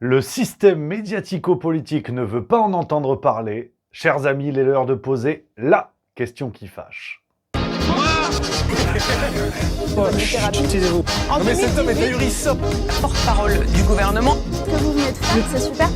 Le système médiatico-politique ne veut pas en entendre parler. Chers amis, il est l'heure de poser LA question qui fâche. Taisez-vous. En Non mais cet homme est 2018, ahurissant. porte-parole du gouvernement. Ce que vous venez de faire, c'est super.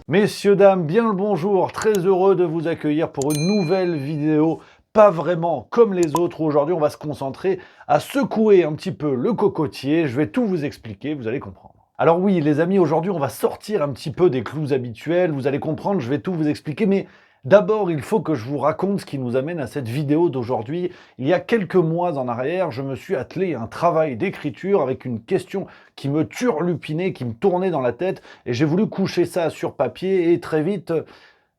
Messieurs, dames, bien le bonjour. Très heureux de vous accueillir pour une nouvelle vidéo. Pas vraiment comme les autres. Aujourd'hui, on va se concentrer à secouer un petit peu le cocotier. Je vais tout vous expliquer, vous allez comprendre. Alors oui, les amis, aujourd'hui, on va sortir un petit peu des clous habituels. Vous allez comprendre, je vais tout vous expliquer, mais d'abord, il faut que je vous raconte ce qui nous amène à cette vidéo d'aujourd'hui. Il y a quelques mois en arrière, je me suis attelé à un travail d'écriture avec une question qui me turlupinait, qui me tournait dans la tête, et j'ai voulu coucher ça sur papier, et très vite,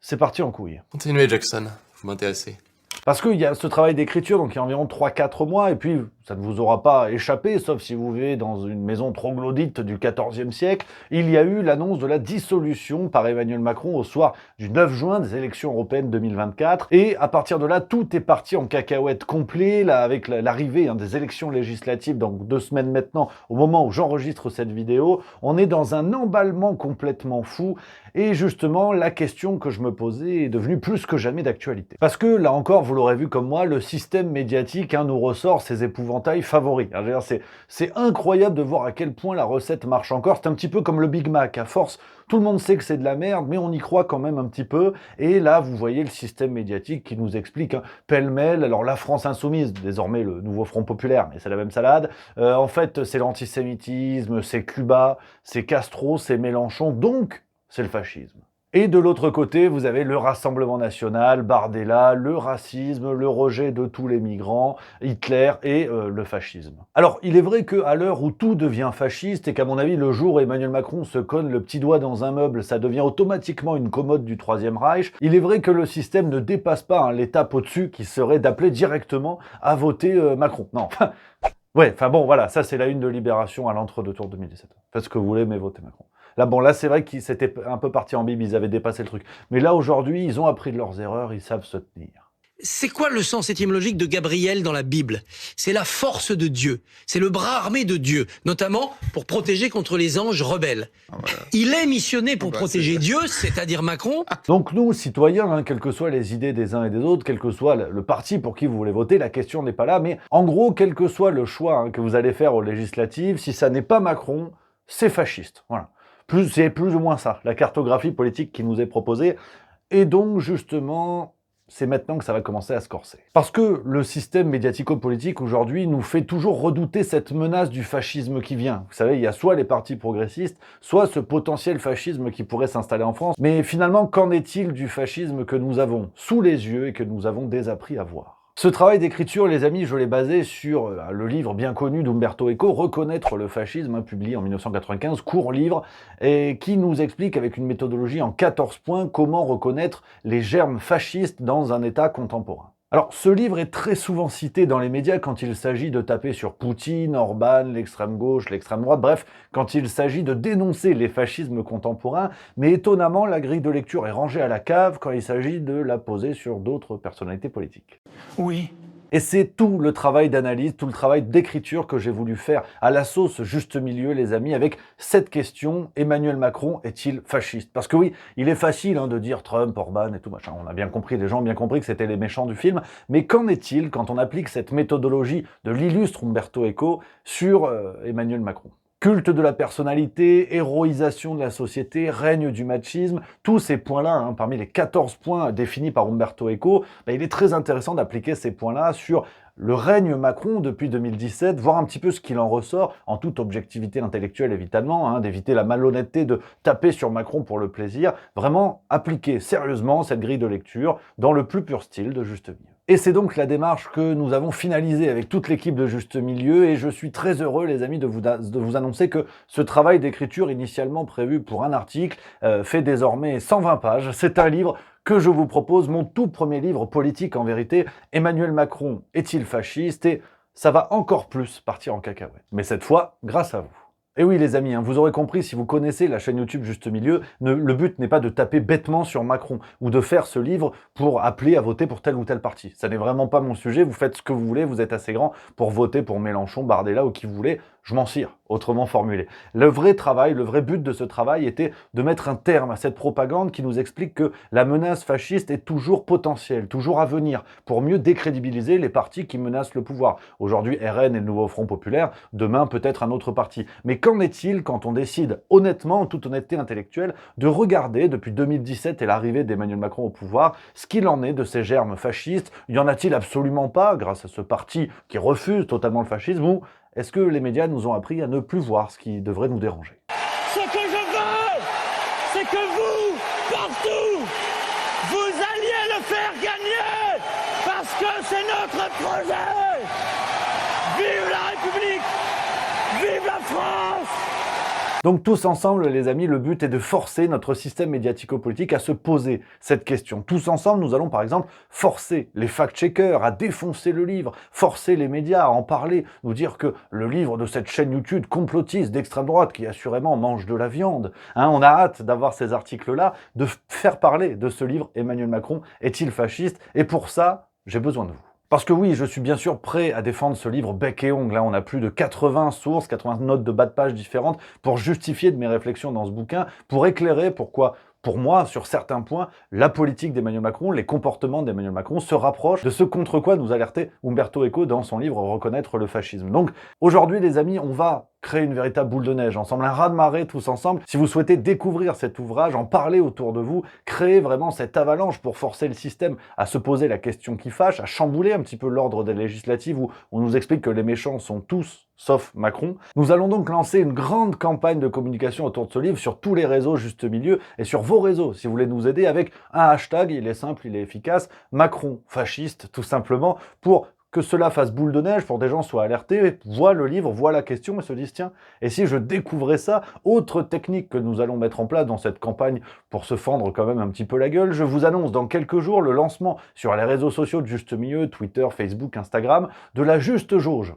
c'est parti en couille. Continuez Jackson, vous m'intéressez. Parce qu'il y a ce travail d'écriture, donc il y a environ 3-4 mois, et puis ça ne vous aura pas échappé, sauf si vous vivez dans une maison troglodyte du XIVe siècle, il y a eu l'annonce de la dissolution par Emmanuel Macron au soir du 9 juin des élections européennes 2024, et à partir de là, tout est parti en cacahuète complet, là, avec l'arrivée des élections législatives, donc 2 semaines maintenant, au moment où j'enregistre cette vidéo, on est dans un emballement complètement fou, et justement, la question que je me posais est devenue plus que jamais d'actualité. Parce que, là encore, vous l'aurez vu comme moi, le système médiatique nous ressort ses épouvantails favoris. C'est incroyable de voir à quel point la recette marche encore. C'est un petit peu comme le Big Mac. À force, tout le monde sait que c'est de la merde, mais on y croit quand même un petit peu. Et là, vous voyez le système médiatique qui nous explique pêle-mêle. Alors, la France insoumise, désormais le nouveau Front populaire, mais c'est la même salade. En fait, c'est l'antisémitisme, c'est Cuba, c'est Castro, c'est Mélenchon. Donc, c'est le fascisme. Et de l'autre côté, vous avez le Rassemblement national, Bardella, le racisme, le rejet de tous les migrants, Hitler et le fascisme. Alors, il est vrai qu'à l'heure où tout devient fasciste, et qu'à mon avis, le jour où Emmanuel Macron se cogne le petit doigt dans un meuble, ça devient automatiquement une commode du Troisième Reich, il est vrai que le système ne dépasse pas l'étape au-dessus qui serait d'appeler directement à voter Macron. Non, ouais, enfin bon, voilà, ça c'est la une de Libération à l'entre-deux tours 2017. Faites ce que vous voulez, mais votez Macron. Là, c'est vrai qu'ils s'étaient un peu partis en bible, ils avaient dépassé le truc. Mais là, aujourd'hui, ils ont appris de leurs erreurs, ils savent se tenir. C'est quoi le sens étymologique de Gabriel dans la Bible? C'est la force de Dieu. C'est le bras armé de Dieu, notamment pour protéger contre les anges rebelles. Il est missionné pour protéger Dieu, c'est-à-dire Macron. Donc nous, citoyens, quelles que soient les idées des uns et des autres, quel que soit le parti pour qui vous voulez voter, la question n'est pas là. Mais en gros, quel que soit le choix que vous allez faire aux législatives, si ça n'est pas Macron, c'est fasciste. Voilà. C'est plus ou moins ça, la cartographie politique qui nous est proposée. Et donc, justement, c'est maintenant que ça va commencer à se corser. Parce que le système médiatico-politique, aujourd'hui, nous fait toujours redouter cette menace du fascisme qui vient. Vous savez, il y a soit les partis progressistes, soit ce potentiel fascisme qui pourrait s'installer en France. Mais finalement, qu'en est-il du fascisme que nous avons sous les yeux et que nous avons désappris à voir ? Ce travail d'écriture, les amis, je l'ai basé sur le livre bien connu d'Umberto Eco, Reconnaître le fascisme, publié en 1995, court livre, et qui nous explique avec une méthodologie en 14 points comment reconnaître les germes fascistes dans un État contemporain. Alors, ce livre est très souvent cité dans les médias quand il s'agit de taper sur Poutine, Orban, l'extrême gauche, l'extrême droite, bref, quand il s'agit de dénoncer les fascismes contemporains, mais étonnamment, la grille de lecture est rangée à la cave quand il s'agit de la poser sur d'autres personnalités politiques. Oui. Et c'est tout le travail d'analyse, tout le travail d'écriture que j'ai voulu faire à la sauce juste milieu, les amis, avec cette question, Emmanuel Macron est-il fasciste? Parce que oui, il est facile de dire Trump, Orban et tout machin, on a bien compris, les gens ont bien compris que c'était les méchants du film, mais qu'en est-il quand on applique cette méthodologie de l'illustre Umberto Eco sur Emmanuel Macron? Culte de la personnalité, héroïsation de la société, règne du machisme, tous ces points-là, parmi les 14 points définis par Umberto Eco, il est très intéressant d'appliquer ces points-là sur le règne Macron depuis 2017, voir un petit peu ce qu'il en ressort, en toute objectivité intellectuelle évidemment, d'éviter la malhonnêteté de taper sur Macron pour le plaisir, vraiment appliquer sérieusement cette grille de lecture dans le plus pur style de Juste Milieu. Et c'est donc la démarche que nous avons finalisée avec toute l'équipe de Juste Milieu, et je suis très heureux, les amis, de vous annoncer que ce travail d'écriture initialement prévu pour un article fait désormais 120 pages. C'est un livre que je vous propose, mon tout premier livre politique en vérité, Emmanuel Macron est-il fasciste? Et ça va encore plus partir en cacahuète. Mais cette fois, grâce à vous. Et oui les amis, vous aurez compris, si vous connaissez la chaîne YouTube Juste Milieu, le but n'est pas de taper bêtement sur Macron ou de faire ce livre pour appeler à voter pour tel ou tel parti. Ça n'est vraiment pas mon sujet, vous faites ce que vous voulez, vous êtes assez grand pour voter pour Mélenchon, Bardella ou qui vous voulez, Je m'en cire, autrement formulé. Le vrai travail, le vrai but de ce travail était de mettre un terme à cette propagande qui nous explique que la menace fasciste est toujours potentielle, toujours à venir, pour mieux décrédibiliser les partis qui menacent le pouvoir. Aujourd'hui, RN et le Nouveau Front Populaire, demain peut-être un autre parti. Mais qu'en est-il quand on décide, honnêtement, en toute honnêteté intellectuelle, de regarder, depuis 2017 et l'arrivée d'Emmanuel Macron au pouvoir, ce qu'il en est de ces germes fascistes? Y en a-t-il absolument pas, grâce à ce parti qui refuse totalement le fascisme, ou est-ce que les médias nous ont appris à ne plus voir ce qui devrait nous déranger? Ce que je veux, c'est que vous, partout, vous alliez le faire gagner, parce que c'est notre projet. Vive la République, vive la France! Donc tous ensemble, les amis, le but est de forcer notre système médiatico-politique à se poser cette question. Tous ensemble, nous allons par exemple forcer les fact-checkers à défoncer le livre, forcer les médias à en parler, nous dire que le livre de cette chaîne YouTube complotiste d'extrême droite qui assurément mange de la viande. On a hâte d'avoir ces articles-là, de faire parler de ce livre. Emmanuel Macron est-il fasciste? Et pour ça, j'ai besoin de vous. Parce que oui, je suis bien sûr prêt à défendre ce livre bec et ongle. Là, on a plus de 80 sources, 80 notes de bas de page différentes pour justifier de mes réflexions dans ce bouquin, pour éclairer pourquoi, pour moi, sur certains points, la politique d'Emmanuel Macron, les comportements d'Emmanuel Macron se rapprochent de ce contre quoi nous alertait Umberto Eco dans son livre « Reconnaître le fascisme ». Donc aujourd'hui, les amis, on va créer une véritable boule de neige ensemble, un raz-de-marée tous ensemble. Si vous souhaitez découvrir cet ouvrage, en parler autour de vous, créer vraiment cette avalanche pour forcer le système à se poser la question qui fâche, à chambouler un petit peu l'ordre des législatives où on nous explique que les méchants sont tous sauf Macron. Nous allons donc lancer une grande campagne de communication autour de ce livre sur tous les réseaux Juste Milieu et sur vos réseaux, si vous voulez nous aider, avec un hashtag, il est simple, il est efficace, Macron fasciste, tout simplement, pour que cela fasse boule de neige, pour que des gens soient alertés, voient le livre, voient la question et se disent tiens, et si je découvrais ça? Autre technique que nous allons mettre en place dans cette campagne pour se fendre quand même un petit peu la gueule, je vous annonce dans quelques jours le lancement sur les réseaux sociaux de Juste Milieu, Twitter, Facebook, Instagram, de la Juste Jauge.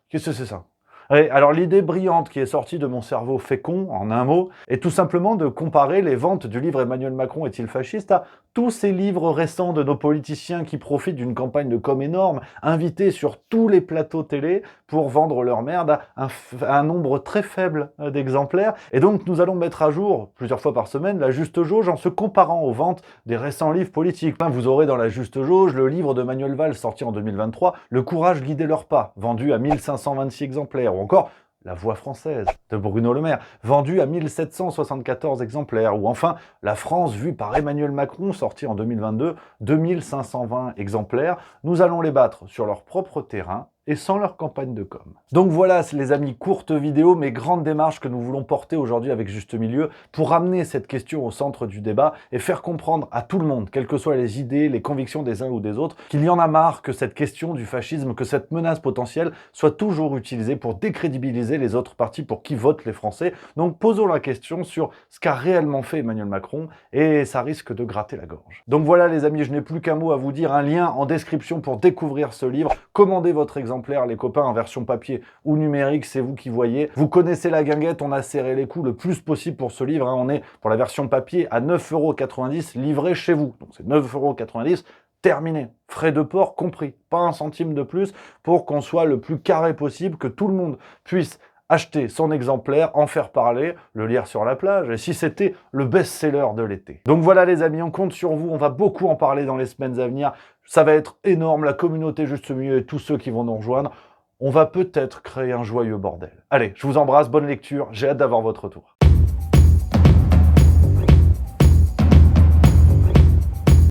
Qu'est-ce que c'est ça? Alors l'idée brillante qui est sortie de mon cerveau fécond, en un mot, est tout simplement de comparer les ventes du livre Emmanuel Macron est-il fasciste à tous ces livres récents de nos politiciens qui profitent d'une campagne de com énorme, invités sur tous les plateaux télé pour vendre leur merde à un nombre très faible d'exemplaires. Et donc nous allons mettre à jour, plusieurs fois par semaine, la Juste Jauge en se comparant aux ventes des récents livres politiques. Vous aurez dans la Juste Jauge le livre de Manuel Valls sorti en 2023, Le courage guidait leurs pas, vendu à 1526 exemplaires, ou encore La Voix française de Bruno Le Maire, vendu à 1774 exemplaires, ou enfin La France vue par Emmanuel Macron, sorti en 2022, 2520 exemplaires. Nous allons les battre sur leur propre terrain et sans leur campagne de com. Donc voilà, les amis, courte vidéo, mais grande démarche que nous voulons porter aujourd'hui avec Juste Milieu pour amener cette question au centre du débat et faire comprendre à tout le monde, quelles que soient les idées, les convictions des uns ou des autres, qu'il y en a marre que cette question du fascisme, que cette menace potentielle soit toujours utilisée pour décrédibiliser les autres partis pour qui votent les Français. Donc posons la question sur ce qu'a réellement fait Emmanuel Macron et ça risque de gratter la gorge. Donc voilà les amis, je n'ai plus qu'un mot à vous dire, un lien en description pour découvrir ce livre. Commandez votre exemplaire, les copains, en version papier ou numérique, c'est vous qui voyez. Vous connaissez la guinguette, on a serré les coups le plus possible pour ce livre. On est, pour la version papier, à 9,90 € livré chez vous. Donc c'est 9,90 €, terminé. Frais de port compris. Pas un centime de plus pour qu'on soit le plus carré possible, que tout le monde puisse acheter son exemplaire, en faire parler, le lire sur la plage, et si c'était le best-seller de l'été. Donc voilà les amis, on compte sur vous, on va beaucoup en parler dans les semaines à venir, ça va être énorme, la communauté Juste Milieu et tous ceux qui vont nous rejoindre, on va peut-être créer un joyeux bordel. Allez, je vous embrasse, bonne lecture, j'ai hâte d'avoir votre retour.